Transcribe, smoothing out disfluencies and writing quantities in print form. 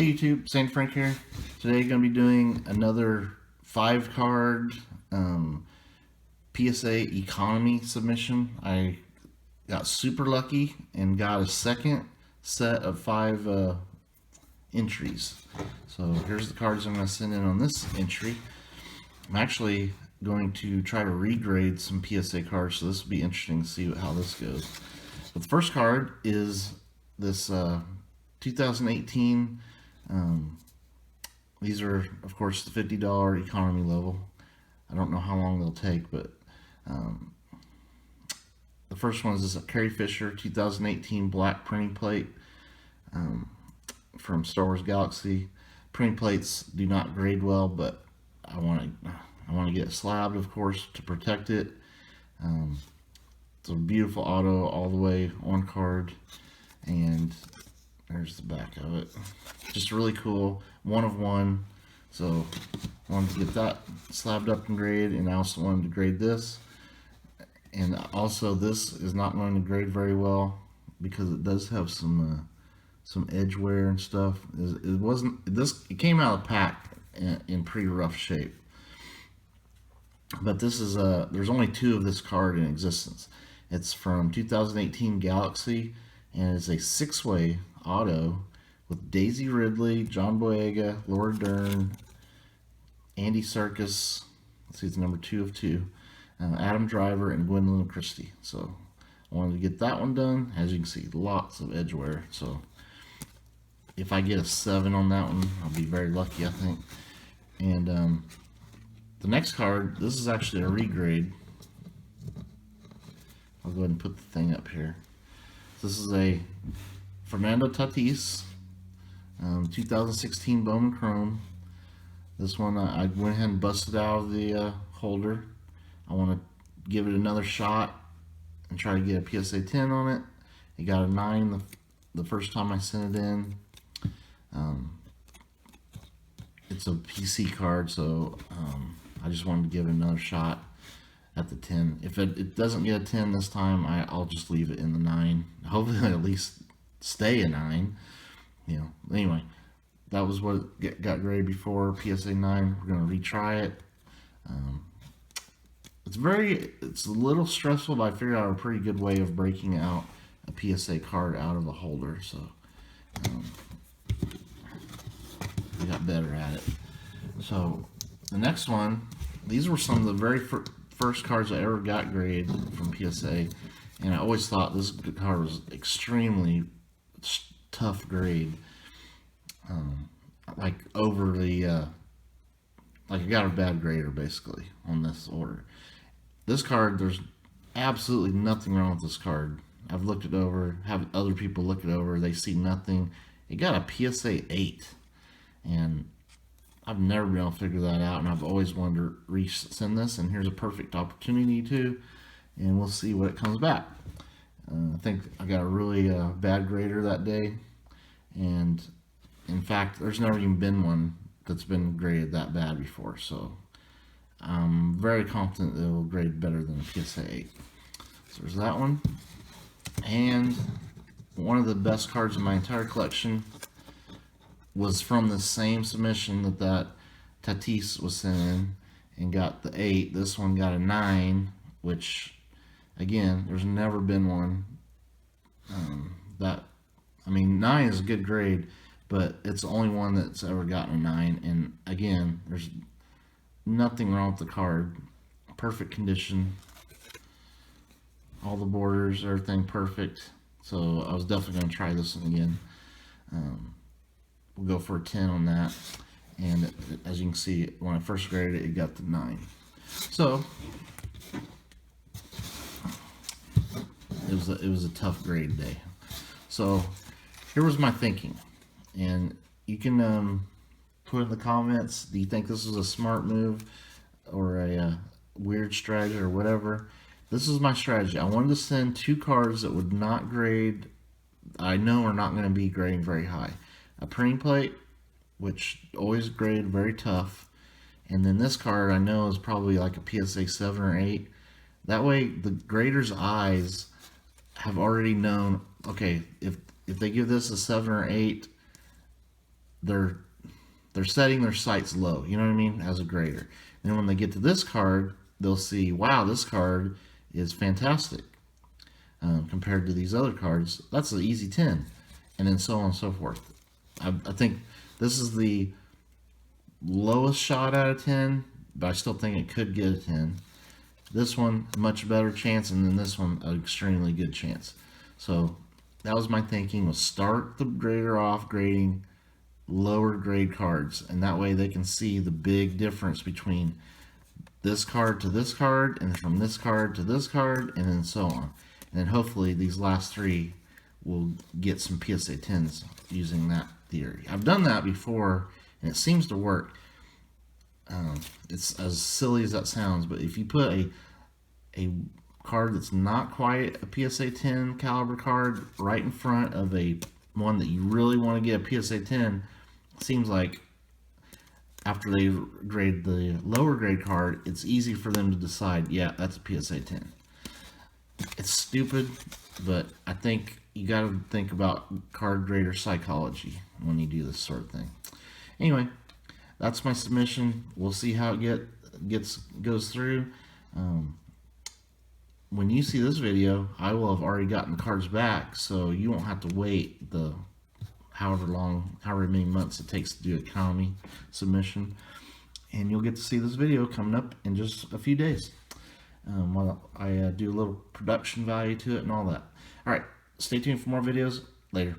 Hey YouTube, Saint Frank here. Today going to be doing another 5-card PSA economy submission. I got super lucky and got a second set of 5 entries. So here's the cards I'm going to send in on this entry. I'm actually going to try to regrade some PSA cards, so this will be interesting to see how this goes. But the first card is this 2018. These are, of course, the $50 economy level. I don't know how long they'll take, but the first one is this Carrie Fisher 2018 black printing plate from Star Wars Galaxy. Printing plates do not grade well, but I want to get it slabbed, of course, to protect it. It's a beautiful auto all the way on card, and there's the back of it. Just really cool, 1 of 1. So I wanted to get that slabbed up and graded, and I also wanted to grade this. And also this is not going to grade very well because it does have some edge wear and stuff. It came out of the pack in pretty rough shape. But this is there's only 2 of this card in existence. It's from 2018 Galaxy, and it's a 6-way auto with Daisy Ridley, John Boyega, Laura Dern, Andy Serkis. Let's see, it's number 2 of 2. Adam Driver and Gwendolyn Christie. So I wanted to get that one done. As you can see, lots of edge wear. So if I get a 7 on that one, I'll be very lucky, I think. And the next card, this is actually a regrade. I'll go ahead and put the thing up here. This is a Fernando Tatis 2016 Bowman Chrome. This one I went ahead and busted out of the holder. I want to give it another shot and try to get a PSA 10 on it. It got a 9 the first time I sent it in. It's a PC card, so I just wanted to give it another shot at the 10. If it doesn't get a 10 this time, I'll just leave it in the 9. Hopefully it'll at least stay a 9. You know, anyway, that was what it got graded before, PSA 9. We're going to retry it. It's a little stressful, but I figured out a pretty good way of breaking out a PSA card out of a holder, so we got better at it. So the next one, these were some of the very first cards I ever got graded from PSA, and I always thought this card was extremely tough grade. Like over the like I got a bad grader basically on this order. This card, there's absolutely nothing wrong with this card. I've looked it over, have other people look it over, they see nothing. It got a PSA 8, and I've never been able to figure that out, and I've always wanted to resend this, and here's a perfect opportunity to, and we'll see what it comes back. I think I got a really bad grader that day, and in fact, there's never even been one that's been graded that bad before, so I'm very confident it will grade better than a PSA 8. So there's that one, and one of the best cards in my entire collection was from the same submission that Tatis was sent in and got the 8. This one got a 9, which, again, there's never been one I mean, 9 is a good grade, but it's the only one that's ever gotten a 9. And again, there's nothing wrong with the card. Perfect condition. All the borders, everything perfect. So I was definitely going to try this one again. We'll go for a 10 on that. And as you can see, when I first graded it, it got the 9. So it was a tough grade day. So here was my thinking, and you can put in the comments, do you think this is a smart move or a weird strategy or whatever? This is my strategy. I wanted to send 2 cards that would not grade, I know are not going to be grading very high. A printing plate, which always graded very tough, and then this card I know is probably like a PSA 7 or 8. That way the grader's eyes have already known, okay, if they give this a 7 or 8, they're setting their sights low, you know what I mean, as a grader. And when they get to this card, they'll see, wow, this card is fantastic compared to these other cards. That's an easy 10, and then so on and so forth. I think this is the lowest shot out of 10, but I still think it could get a 10. This one, much better chance, and then this one, an extremely good chance. So that was my thinking, was start the grader off grading lower grade cards, and that way they can see the big difference between this card to this card, and from this card to this card, and then so on. And then hopefully these last three will get some PSA 10s using that theory. I've done that before, and it seems to work. It's as silly as that sounds, but if you put a card that's not quite a PSA 10 caliber card right in front of a one that you really want to get a PSA 10, it seems like after they grade the lower grade card, it's easy for them to decide, yeah, that's a PSA 10. It's stupid, but I think you got to think about card grader psychology when you do this sort of thing. Anyway, that's my submission. We'll see how it goes through. When you see this video, I will have already gotten the cards back, so you won't have to wait the however many months it takes to do economy submission, and you'll get to see this video coming up in just a few days while I do a little production value to it and all that. All right, stay tuned for more videos later.